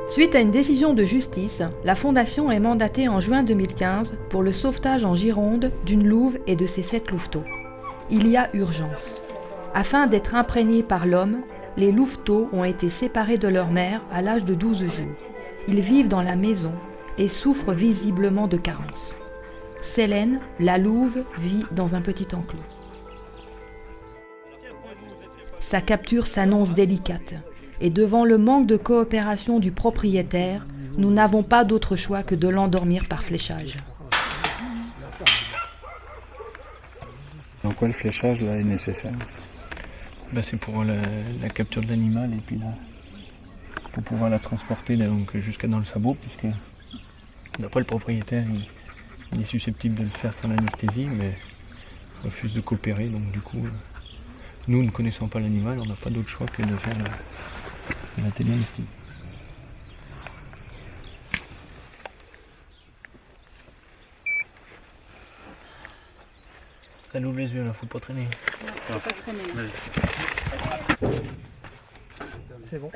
Suite à une décision de justice, la Fondation est mandatée en juin 2015 pour le sauvetage en Gironde d'une louve et de ses 7 louveteaux. Il y a urgence. Afin d'être imprégnés par l'homme, les louveteaux ont été séparés de leur mère à l'âge de 12 jours. Ils vivent dans la maison et souffrent visiblement de carences. Célène, la louve, vit dans un petit enclos. Sa capture s'annonce délicate. Et devant le manque de coopération du propriétaire, nous n'avons pas d'autre choix que de l'endormir par fléchage. En quoi le fléchage là, est nécessaire? C'est pour la capture de l'animal et puis pour pouvoir la transporter donc, jusqu'à dans le sabot, puisque d'après le propriétaire, il est susceptible de le faire sans anesthésie, mais refuse de coopérer. Donc du coup, nous ne connaissant pas l'animal, on n'a pas d'autre choix que de faire la téléanesthésie. Ça nous ouvre les yeux là, faut pas traîner. Faut pas traîner. C'est bon.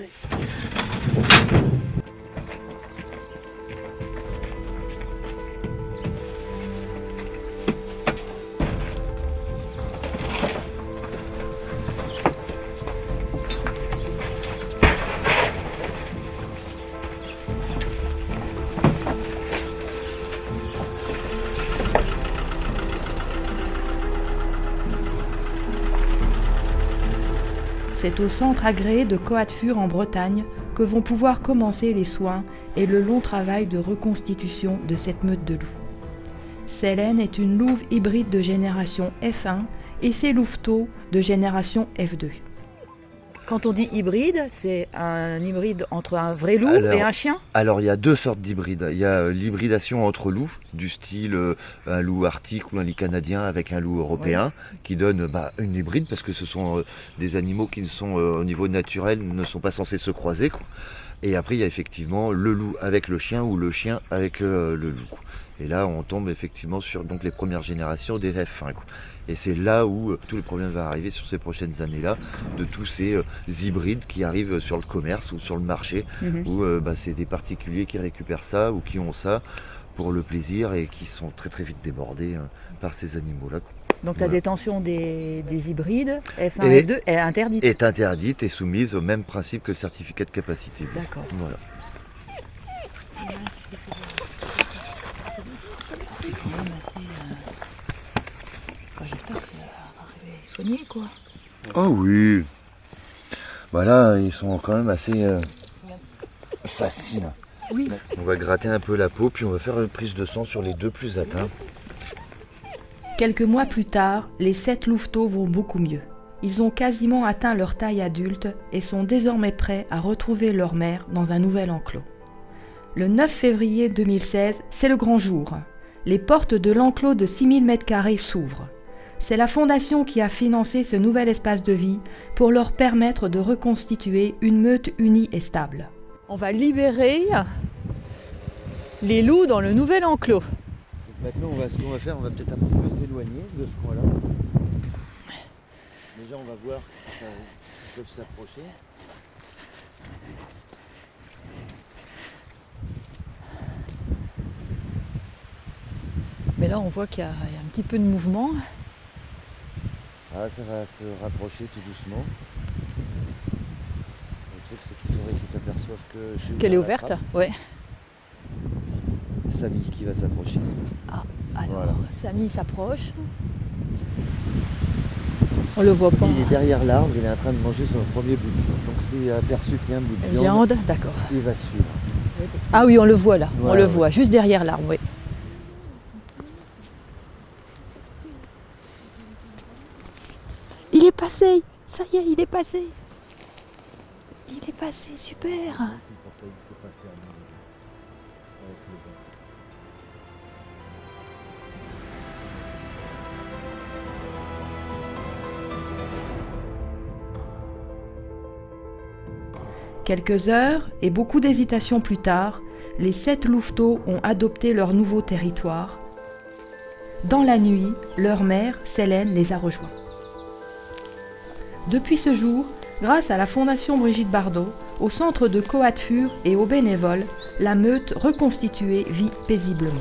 C'est au centre agréé de Coatfur en Bretagne que vont pouvoir commencer les soins et le long travail de reconstitution de cette meute de loups. Célène est une louve hybride de génération F1 et ses louveteaux de génération F2. Quand on dit hybride, c'est un hybride entre un vrai loup et un chien? Alors il y a 2 sortes d'hybrides. Il y a l'hybridation entre loups, du style un loup arctique ou un loup canadien avec un loup européen, qui donne une hybride parce que ce sont des animaux qui ne sont au niveau naturel ne sont pas censés se croiser, quoi. Et après il y a effectivement le loup avec le chien ou le chien avec le loup, quoi. Et là on tombe effectivement sur donc les premières générations des F1, quoi. Et c'est là où tous les problèmes vont arriver sur ces prochaines années-là, de tous ces hybrides qui arrivent sur le commerce ou sur le marché, où c'est des particuliers qui récupèrent ça ou qui ont ça pour le plaisir et qui sont très très vite débordés par ces animaux-là. Donc la détention des hybrides F1 et F2 est interdite? Est interdite et soumise au même principe que le certificat de capacité. D'accord. Voilà. C'est quand même assez... j'espère que ça va arriver soigné, quoi. Oh oui. Là, ils sont quand même assez faciles. Oui. On va gratter un peu la peau, puis on va faire une prise de sang sur les 2 plus atteints. Quelques mois plus tard, les 7 louveteaux vont beaucoup mieux. Ils ont quasiment atteint leur taille adulte et sont désormais prêts à retrouver leur mère dans un nouvel enclos. Le 9 février 2016, c'est le grand jour. Les portes de l'enclos de 6000 m² s'ouvrent. C'est la Fondation qui a financé ce nouvel espace de vie pour leur permettre de reconstituer une meute unie et stable. On va libérer les loups dans le nouvel enclos. Maintenant, ce qu'on va faire, on va peut-être un petit peu s'éloigner de ce coin-là. Déjà, on va voir s'ils peuvent s'approcher. Mais là, on voit qu'il y a un petit peu de mouvement. Ça va se rapprocher tout doucement. Le truc, c'est qu'il faudrait qu'ils s'aperçoivent que qu'elle est ouverte, ouais. Samy qui va s'approcher. Alors, voilà. Samy s'approche. On le voit pas. Il est derrière l'arbre, il est en train de manger son premier bout de viande. Donc s'il a aperçu qu'il y a un bout de viande, D'accord. il va suivre. Ah oui, on le voit là, Voilà, on le voit, juste derrière l'arbre, oui. Il est passé, ça y est, il est passé. Il est passé, super. Quelques heures et beaucoup d'hésitations plus tard, les 7 louveteaux ont adopté leur nouveau territoire. Dans la nuit, leur mère, Célène, les a rejoints. Depuis ce jour, Grâce à la Fondation Brigitte Bardot, au centre de Coattefur et aux bénévoles, la meute reconstituée vit paisiblement.